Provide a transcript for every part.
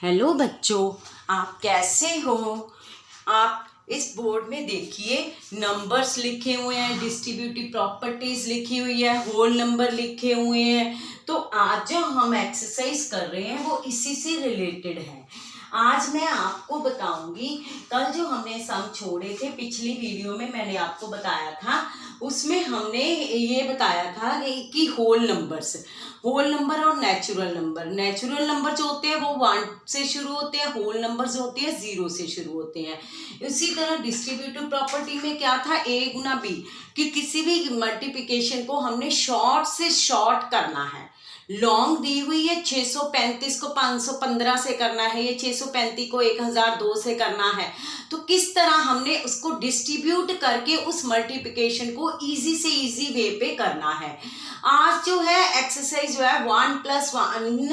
Hello बच्चों, आप कैसे हो। आप इस बोर्ड में देखिए नंबर्स लिखे हुए हैं, डिस्ट्रीब्यूटिव प्रॉपर्टीज लिखी हुई है, होल नंबर लिखे हुए हैं। तो आज जो हम एक्सरसाइज कर रहे हैं वो इसी से रिलेटेड है। आज मैं आपको बताऊंगी, कल जो हमने सम छोड़े थे पिछली वीडियो में मैंने आपको बताया था, उसमें हमने ये बताया था कि होल नंबर और नेचुरल नंबर जो होते हैं वो 1 से शुरू होते हैं, होल नंबर जो होते हैं 0 से शुरू होते हैं। इसी तरह डिस्ट्रीब्यूटिव प्रॉपर्टी में क्या था, a गुना b, कि किसी भी मल्टीप्लिकेशन को हमने शॉर्ट से शॉर्ट करना है। लॉन्ग दी हुई है 635 को 515 से करना है, ये 635 को 1002 से करना है। तो किस तरह हमने उसको डिस्ट्रीब्यूट करके उस मल्टीप्लिकेशन को इजी से इजी वे पे करना है। आज जो है एक्सरसाइज जो है 1 + 1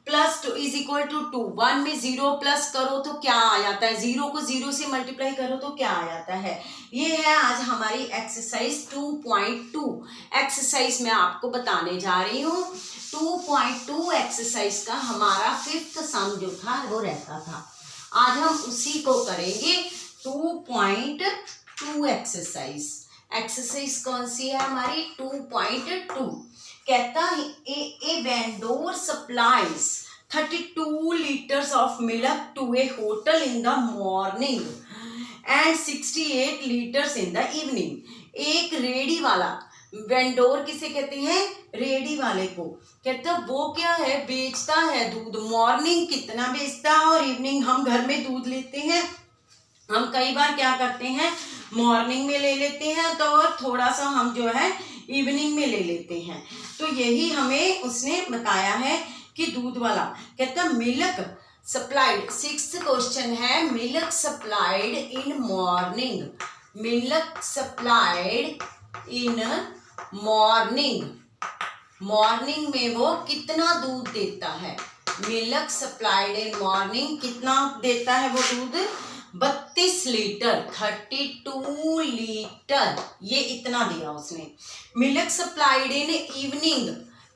+ 2 = 2। 1 में 0 प्लस करो तो क्या आ जाता है, 0 को 0 से मल्टीप्लाई करो तो क्या आ जाता है। ये है आज हमारी एक्सरसाइज 2.2। एक्सरसाइज मैं आपको बताने जा रही हूँ। 2.2 एक्सरसाइज का हमारा 5th सम जो था वो रहता था। आज हम उसी को करेंगे। 2.2 एक्सरसाइज कौन सी है हमारी, 2.2। कहता है ए vendor supplies 32 liters of milk to a hotel in the morning and 68 liters in the evening। एक रेडी वाला, वेंडोर किसे कहते हैं, रेडी वाले को। कहता वो क्या है, बेचता है दूध। मॉर्निंग कितना बेचता है और इवनिंग, हम घर में दूध लेते हैं, हम कई बार क्या करते हैं मॉर्निंग में ले लेते हैं तो थोड़ा सा हम जो है इवनिंग में ले लेते हैं। तो यही हमें उसने बताया है कि दूध वाला। कहता मिल्क सप्लाइड, 6th क्वेश्चन है, milk supplied in morning. Milk supplied in morning, morning में वो कितना दूध देता है। मिल्क सप्लाइड इन मॉर्निंग कितना देता है वो दूध, 32 लीटर, 32 लीटर, ये इतना दिया उसने। Milk supplied in evening,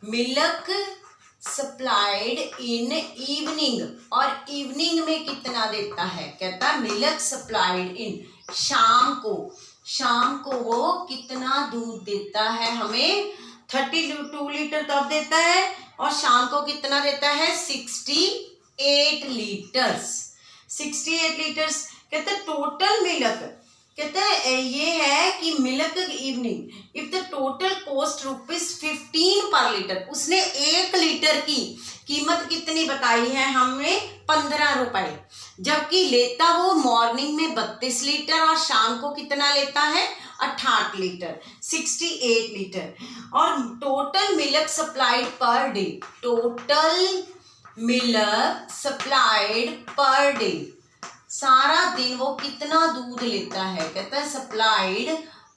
milk supplied in evening, और इवनिंग में कितना देता है। कहता मिल्क सप्लाइड इन, शाम को, शाम को वो कितना दूध देता है हमें, 32 लीटर तब देता है, और शाम को कितना देता है, 68 लीटर्स, 68 लीटर्स। कहते टोटल मिल्क, कहते हैं ये है कि milk evening if the total cost ₹15 पर लीटर। उसने 1 लीटर की कीमत कितनी बताई है हमें, 15 रुपए, जबकि लेता वो मॉर्निंग में 32 लीटर और शाम को कितना लेता है, 68 लीटर, 68 लीटर। और total milk supplied per day, total milk supplied per day, सारा दिन वो कितना दूध लेता है। कहता है supplied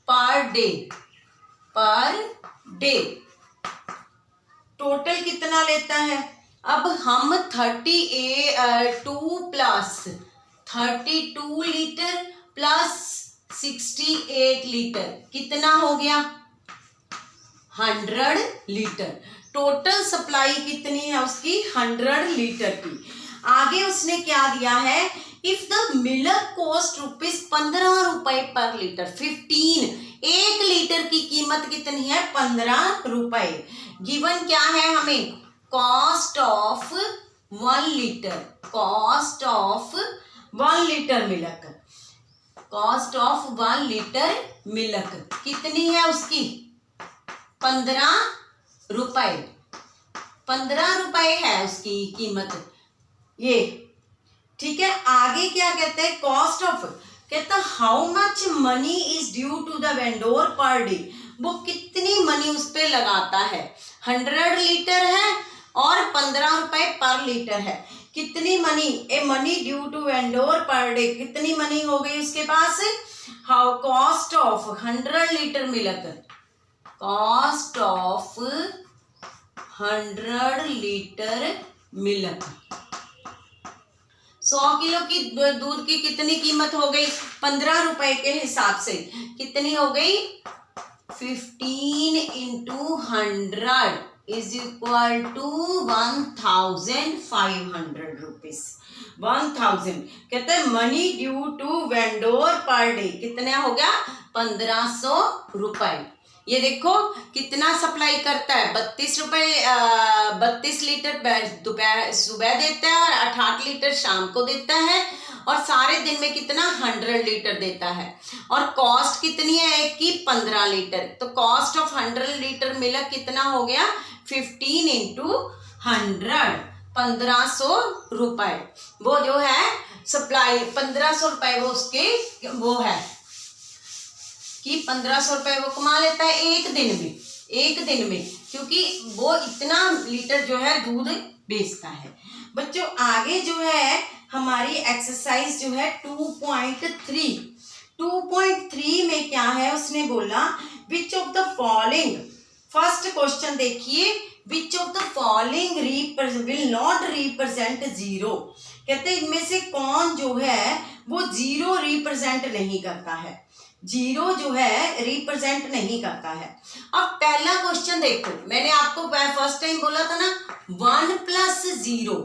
per day, per day total कितना लेता है। अब हम 32 + 32 लीटर प्लस 68 लीटर कितना हो गया, 100 लीटर। टोटल सप्लाई कितनी है उसकी, 100 लीटर की। आगे उसने क्या दिया है, इफ द मिल्क कॉस्ट ₹15 पर लीटर, 15, 1 लीटर की कीमत कितनी है, 15 रुपए। गिवन क्या है हमें, cost of 1 litre, cost of 1 litre milk, cost of 1 litre milk कितनी है उसकी, 15 रुपए, 15 रुपए है उसकी कीमत, ये ठीक है। आगे क्या कहते हैं, कॉस्ट ऑफ, कहता how much money is due to the vendor per day, वो कितनी मनी उस पे लगाता है। 100 लीटर है और 15 रुपए पर लीटर है, कितनी money, a money due to vendor per day, कितनी मनी हो गई उसके पास। How cost of 100 litre milk, cost of 100 litre milk, 100 kilo की दूध की कितनी कीमत हो गई, 15 रुपए के हिसाब से कितनी हो गई, 15 × 100, इज इक्वल टू 1500 रुपीज। 1000 कहते हैं money due to vendor per day कितना हो गया 1500 रुपए। ये देखो कितना सप्लाई करता है 32 रुपए 32 लीटर दोपहर सुबह देता है और 68 लीटर शाम को देता है और सारे दिन में कितना 100 लीटर देता है और कॉस्ट कितनी है एक की 15 लीटर। तो कॉस्ट ऑफ 100 लीटर मिल्क कितना हो गया 15 इंटू 100 1500 रुपए। वो जो है सप्लाई 1500 रुपए वो उसके वो है कि 1500 रुपए वो कमा लेता है एक दिन में क्योंकि वो इतना लीटर जो है दूध बेचता है। बच्चों आगे जो है हमारी एक्सरसाइज जो है 2.3 में क्या है उसने बोला which of the following. First question देखिए which of the following will not represent zero. कहते हैं इनमें से कौन जो है वो जीरो रिप्रेजेंट नहीं करता है, जीरो जो है रिप्रेजेंट नहीं करता है। अब पहला क्वेश्चन देखो मैंने आपको फर्स्ट टाइम बोला था ना 1 प्लस 0।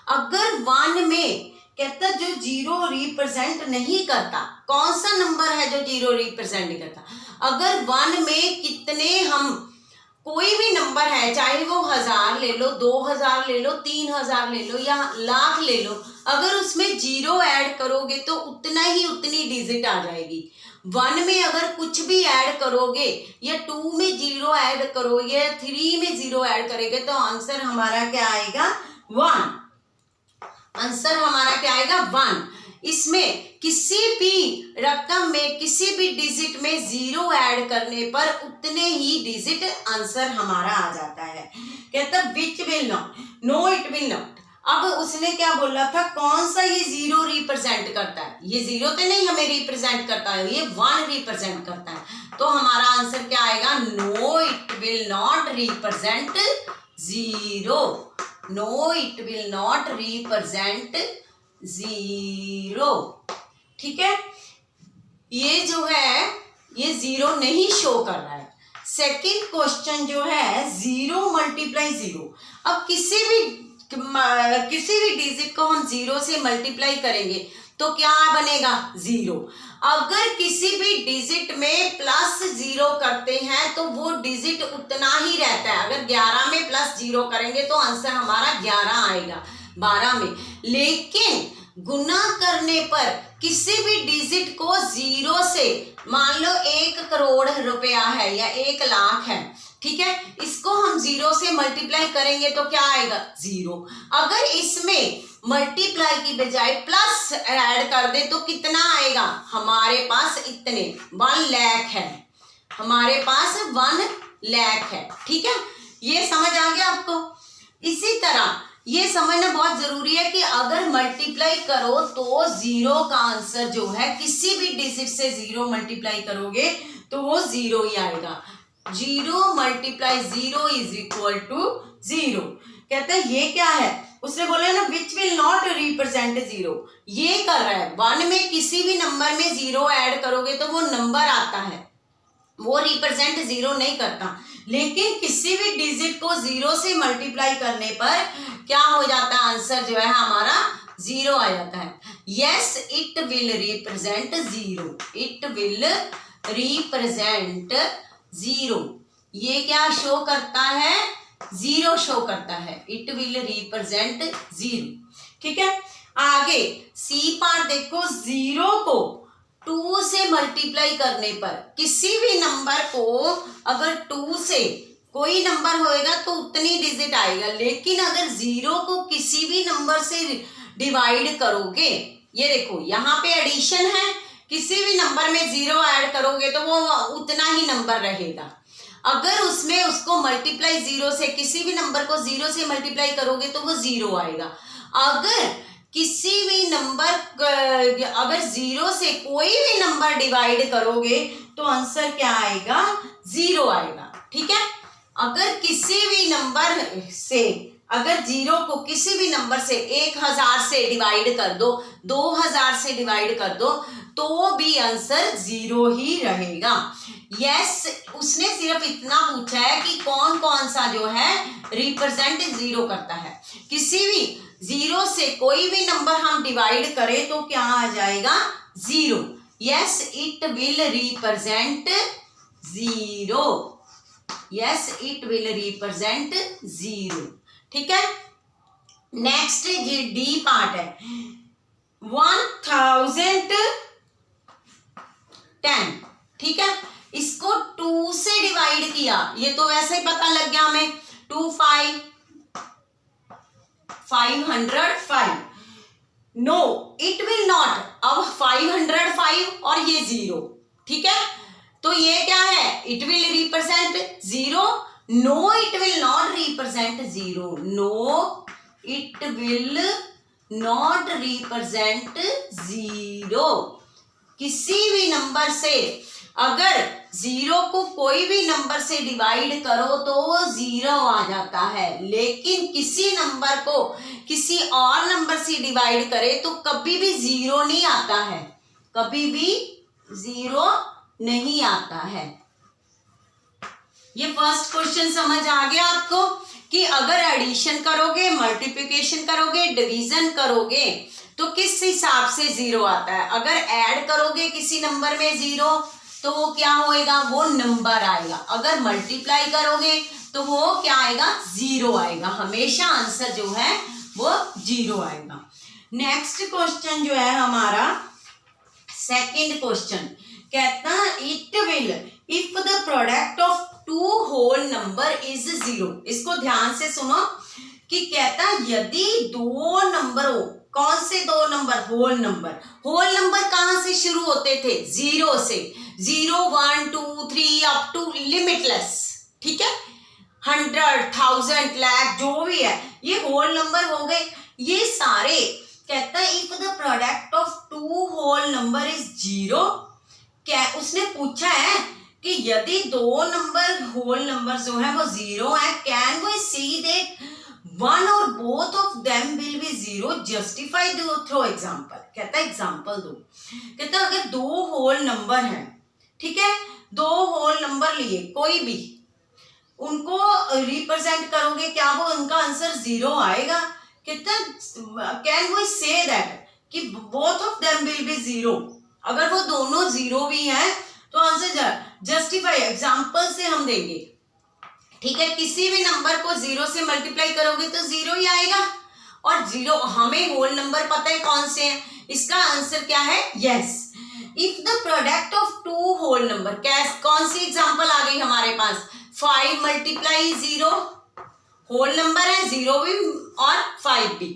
अगर 1 में कहता जो जीरो रिप्रेजेंट नहीं करता कौन सा नंबर है जो जीरो रिप्रेजेंट नहीं करता। अगर 1 में कितने हम कोई भी नंबर है चाहे वो 1000 ले लो 2000 ले लो 3000 ले लो या लाख ले लो अगर उसमें जीरो ऐड करोगे तो उतनी डिजिट आ जाएगी। 1 में अगर कुछ भी ऐड करोगे या 2 में जीरो ऐड करोगे या 3 में जीरो ऐड करोगे तो आंसर हमारा क्या आएगा 1। आंसर हमारा क्या आएगा 1। इसमें किसी भी रकम में किसी भी डिजिट में जीरो ऐड करने पर उतने ही डिजिट आंसर हमारा आ जाता है। कहता which will not know it will not. अब उसने क्या बोला था कौन सा ये जीरो रिप्रेजेंट करता है। ये जीरो तो नहीं हमें रिप्रेजेंट करता है ये 1 रिप्रेजेंट करता है। तो हमारा आंसर क्या आएगा no it will not represent zero. No it will not represent zero. ठीक है ये जो है ये जीरो नहीं शो कर रहा है। सेकंड क्वेश्चन जो है 0 मल्टीप्लाई 0। अब किसी भी डिजिट को हम 0 से मल्टीप्लाई करेंगे तो क्या बनेगा 0। अगर किसी भी डिजिट में प्लस 0 करते हैं तो वो डिजिट उतना ही रहता है। अगर 11 में प्लस 0 करेंगे तो आंसर हमारा 11 आएगा 12 में। लेकिन गुना करने पर किसी भी डिजिट को 0 से मान लो 1 करोड़ रुपया है या 1 लाख है ठीक है इसको हम 0 से मल्टीप्लाई करेंगे तो क्या आएगा 0। अगर इसमें मल्टीप्लाई की बजाय प्लस ऐड कर दे तो कितना आएगा हमारे पास इतने 1 लाख है हमारे पास 1 लाख है। ठीक है ये समझ आ गया आपको। इसी तरह ये समझना बहुत जरूरी है कि अगर मल्टीप्लाई करो तो 0 का आंसर जो है किसी भी डिजिट से 0 मल्टीप्लाई करोगे तो वो 0 ही आएगा। 0 मल्टीप्लाई 0 इज इक्वल टू 0। कहते हैं ये क्या है उसने बोला ना विच विल नॉट रिप्रेजेंट 0। ये कर रहा है 1 में किसी भी नंबर में 0 ऐड करोगे तो वो नंबर आता है वो रिप्रेजेंट 0 नहीं करता। लेकिन किसी भी डिजिट को 0 से मल्टीप्लाई करने पर क्या हो जाता है आंसर जो है हमारा 0 आ जाता है। Yes it will represent 0। It will represent 0। ये क्या शो करता है 0 शो करता है। It will represent 0। ठीक है आगे सी पार्ट देखो 0 को 2 से मल्टीप्लाई करने पर किसी भी नंबर को अगर 2 से कोई नंबर होएगा तो उतनी डिजिट आएगा। लेकिन अगर 0 को किसी भी नंबर से डिवाइड करोगे ये देखो यहाँ पे एडिशन है किसी भी नंबर में 0 ऐड करोगे तो वो उतना ही नंबर रहेगा। अगर उसमें उसको मल्टीप्लाई 0 से किसी भी नंबर को 0 से मल्टीप्लाई करोगे तो वो 0 आएगा। अगर किसी भी नंबर अगर 0 से कोई भी नंबर डिवाइड करोगे तो आंसर क्या आएगा 0 आएगा। ठीक है अगर किसी भी नंबर से अगर 0 को किसी भी नंबर से 1000 से डिवाइड कर दो, 2000 से डिवाइड कर दो, तो भी आंसर 0 ही रहेगा। यस, उसने सिर्फ इतना पूछा है कि कौन कौन सा जो है रिप्रेजेंट 0 करता है। किसी भी 0 से कोई भी नंबर हम डिवाइड करें तो क्या आ जाएगा? 0। Yes, it will represent 0। Yes, it will represent 0। ठीक है। नेक्स्ट ये डी पार्ट है। 1010, ठीक है। इसको 2 से डिवाइड किया, ये तो वैसे ही पता लग गया हमें। 2 5 505। No, it will not. अब 505 और ये 0, ठीक है। तो ये क्या है? It will represent 0। No, it will not represent 0। No, it will not represent 0। किसी भी नंबर से अगर 0 को कोई भी नंबर से डिवाइड करो तो वो 0 आ जाता है, लेकिन किसी नंबर को किसी और नंबर से डिवाइड करे तो कभी भी 0 नहीं आता है, कभी भी 0 नहीं आता है। ये फर्स्ट क्वेश्चन समझ आ गया आपको कि अगर एडिशन करोगे, मल्टीप्लिकेशन करोगे, डिवीजन करोगे तो किस हिसाब से 0 आता है। अगर ऐड करोगे किसी नंबर में 0 तो वो क्या होएगा? वो नंबर आएगा। अगर मल्टीप्लाई करोगे तो वो क्या आएगा? 0 आएगा। हमेशा आंसर जो है वो 0 आएगा। नेक्स्ट क्वेश्चन जो है हमारा सेकंड क्वेश्चन कहता it will if the product of 2 whole number is 0। इसको ध्यान से सुनो कि कहता यदि 2 नंबर हो, कौन से 2 number? Whole number. Whole number कहां से शुरू होते थे? 0 से। 0 1 2 3 अप टू लिमिटलेस, ठीक है। 100 1000 लाख जो भी है ये होल नंबर हो गए। ये सारे कहता है if the product of 2 whole number is 0। क्या उसने पूछा है कि यदि 2 नंबर होल नंबर जो है वो 0 है, can we see that one और both of them will be 0? Justify दो थ्रो एग्जाम्पल। कहता है एग्जाम्पल दो। कहता है अगर 2 होल नंबर हैं, ठीक है, 2 होल नंबर लिए कोई भी, उनको रिप्रेजेंट करोगे क्या वो उनका आंसर 0 आएगा? कहता कैन वी से दैट कि both of them will be 0? अगर वो दोनों 0 भी हैं तो आंसर जस्टिफाई एग्जाम्पल से हम देंगे, ठीक है। किसी भी नंबर को 0 से मल्टीप्लाई करोगे तो 0 ही आएगा। और 0 हमें होल नंबर पता है कौन से हैं, इसका आंसर क्या है? Yes, if the product of 2 whole number. कौन सी एग्जांपल आ गई हमारे पास? 5 मल्टीप्लाई 0, होल नंबर है 0 भी और 5 भी।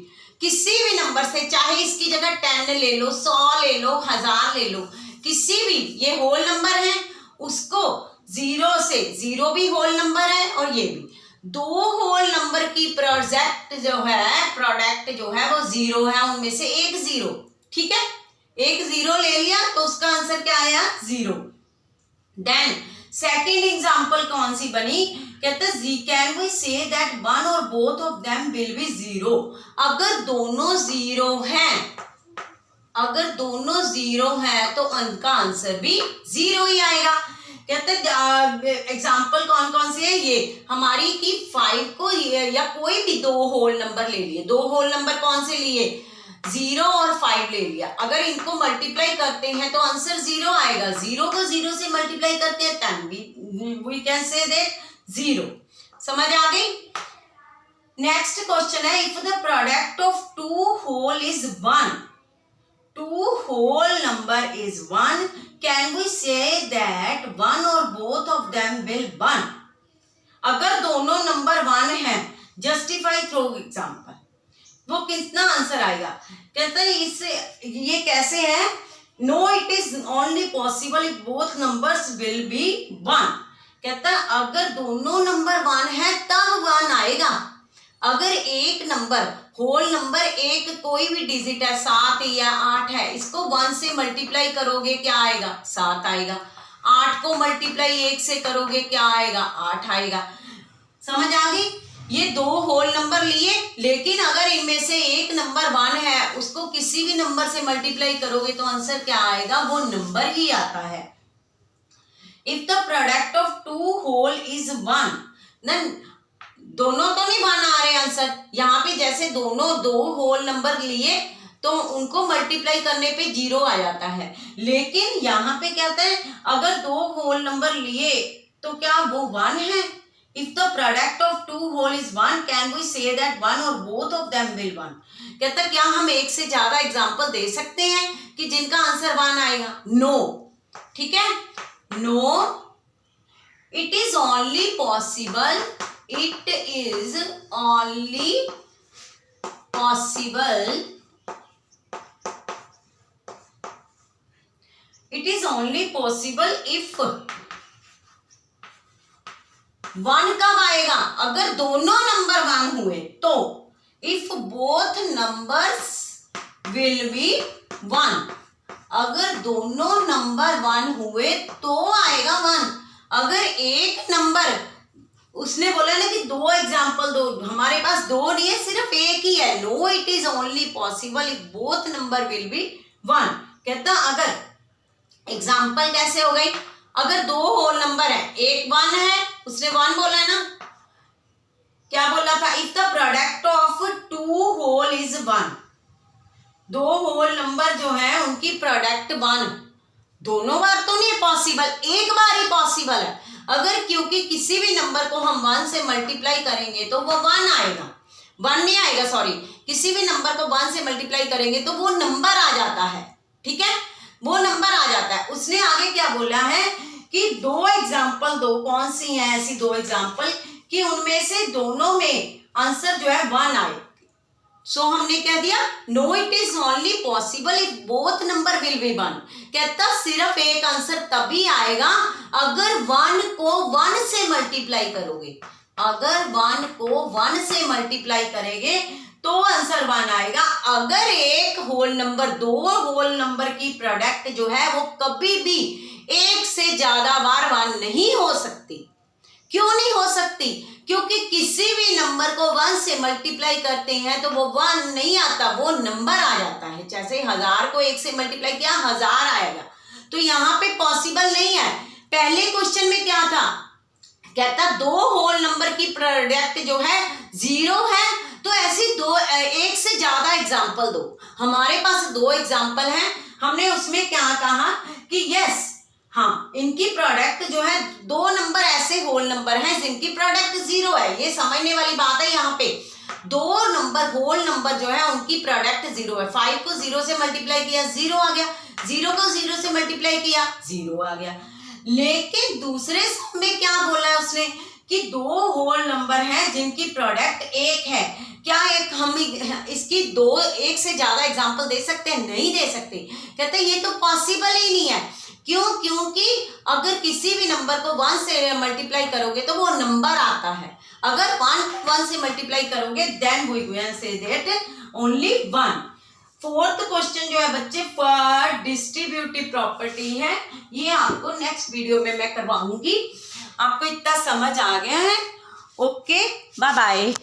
किसी भी नंबर से, चाहे इसकी जगह 10 ले लो, 100 ले लो, 1000 ले लो, किसी भी, ये होल नंबर है, उसको 0 से, 0 भी होल नंबर है और ये भी, 2 होल नंबर की प्रोडक्ट जो है वो 0 है, उनमें से एक 0, ठीक है। एक 0 ले लिया तो उसका आंसर क्या आया? 0। देन सेकेंड एग्जाम्पल कौन सी बनी? कहते can we say that one और both of them will be 0? अगर दोनों 0 हैं, अगर दोनों 0 हैं तो उनका आंसर भी 0 ही आएगा। कहते एग्जाम्पल कौन कौन से है? ये हमारी की 5 को या कोई भी 2 होल नंबर ले लिए, 2 होल नंबर कौन से लिए? 0 और 5 ले लिया। अगर इनको मल्टीप्लाई करते हैं तो आंसर 0 आएगा। 0 को 0 से मल्टीप्लाई करते हैं 10, वी कैन से दैट 0। समझ आ गई? नेक्स्ट क्वेश्चन है if the product of 2 whole is 1, 2 whole number is 1, can we say that one और बोथ ऑफ देम विल 1? अगर दोनों नंबर 1 हैं, जस्टिफाई थ्रू एग्जाम्पल, वो कितना आंसर आएगा? कहता है इससे ये कैसे है? No, it is only possible if both numbers will be 1। कहता है अगर दोनों नंबर 1 है तब 1 आएगा। अगर एक नंबर होल नंबर, एक कोई भी डिजिट है, 7 या 8 है, इसको 1 से मल्टीप्लाई करोगे क्या आएगा? 7 आएगा। 8 को मल्टीप्लाई 1 से करोगे क्या आएगा? 8 आएगा। समझ आ गई? ये दो होल नंबर लिए, लेकिन अगर इनमें से एक नंबर 1 है, उसको किसी भी नंबर से मल्टीप्लाई करोगे तो आंसर क्या आएगा, वो नंबर ही आता है। If the product of two whole is 1, then दोनों तो नहीं 1 आ रहे आंसर, यहाँ पे जैसे दोनों दो होल नंबर लिए तो उनको मल्टीप्लाई करने पे 0 आ जाता है, लेकिन यहाँ पे क्या कहता है, अगर दो होल नंबर लिए तो क्या वो 1 है। If the product of two whole is 1, can we say that one or both of them will 1? कहता क्या हम एक से ज्यादा एग्जाम्पल दे सकते हैं कि जिनका आंसर 1 आएगा? नो, ठीक है, no, it is only possible, it is only possible, it is only possible if 1 कब आएगा, अगर दोनों नंबर 1 हुए तो, if both numbers will be 1, अगर दोनों नंबर 1 हुए तो आएगा 1। अगर एक नंबर, उसने बोला ना कि दो एग्जाम्पल दो, हमारे पास दो नहीं है, सिर्फ एक ही है। No, it is only possible if both number will be 1। कहता अगर एग्जाम्पल कैसे हो गई, अगर दो होल नंबर है, एक 1 है, उसने 1 बोला है ना, क्या बोला था, if the product of two whole is 1, दो होल नंबर जो है उनकी प्रोडक्ट 1, दोनों बार तो नहीं पॉसिबल, एक बार ही पॉसिबल है। अगर क्योंकि किसी भी नंबर को हम 1 से मल्टीप्लाई करेंगे तो वो 1 आएगा, 1 नहीं आएगा, सॉरी, किसी भी नंबर को 1 से मल्टीप्लाई करेंगे तो वो नंबर आ जाता है, ठीक है, वो नंबर आ जाता है। उसने आगे क्या बोला है कि दो एग्जाम्पल दो, कौन सी हैं ऐसी दो एग्जाम्पल कि उनमें से दोनों में आंसर जो है 1 आए। सो हमने कह दिया no, it is only possible if both number will be 1। कहता सिर्फ एक आंसर तभी आएगा अगर 1 को 1 से मल्टीप्लाई करोगे, अगर 1 को 1 से मल्टीप्लाई करेंगे तो आंसर 1 आएगा। अगर एक होल नंबर, दो होल नंबर की प्रोडक्ट जो है वो कभी भी एक से ज्यादा बार 1 नहीं हो सकती। क्यों नहीं हो सकती? क्योंकि किसी भी नंबर को 1 से मल्टीप्लाई करते हैं तो वो 1 नहीं आता, वो नंबर आ जाता है। जैसे 1000 को 1 से मल्टीप्लाई किया 1000 आएगा, तो यहाँ पे पॉसिबल नहीं है। पहले क्वेश्चन में क्या था, कहता दो होल नंबर की प्रोडक्ट जो है 0 है, तो ऐसी दो, एक से ज्यादा एग्जाम्पल दो। हमारे पास दो एग्जाम्पल हैं, हमने उसमें क्या कहा कि यस, हाँ, इनकी प्रोडक्ट जो है, दो नंबर ऐसे होल नंबर हैं जिनकी प्रोडक्ट 0 है। ये समझने वाली बात है, यहाँ पे दो नंबर होल नंबर जो है उनकी प्रोडक्ट 0 है। 5 को 0 से मल्टीप्लाई किया 0 आ गया, 0 को 0 से मल्टीप्लाई किया 0 आ गया। लेकिन दूसरे में क्या बोला है उसने कि दो होल नंबर हैं जिनकी प्रोडक्ट 1 है। क्या एक हम इसकी दो, एक से ज्यादा एग्जाम्पल दे सकते हैं? नहीं दे सकते। कहते ये तो पॉसिबल ही नहीं है। क्यों? क्योंकि अगर किसी भी नंबर को 1 से मल्टीप्लाई करोगे तो वो नंबर आता है। अगर 1 से मल्टीप्लाई करोगे then we can say that only 1। Fourth question जो है बच्चे फॉर डिस्ट्रीब्यूटिव प्रॉपर्टी है, ये आपको नेक्स्ट वीडियो में मैं करवाऊंगी। आपको इतना समझ आ गया है? Okay, bye bye.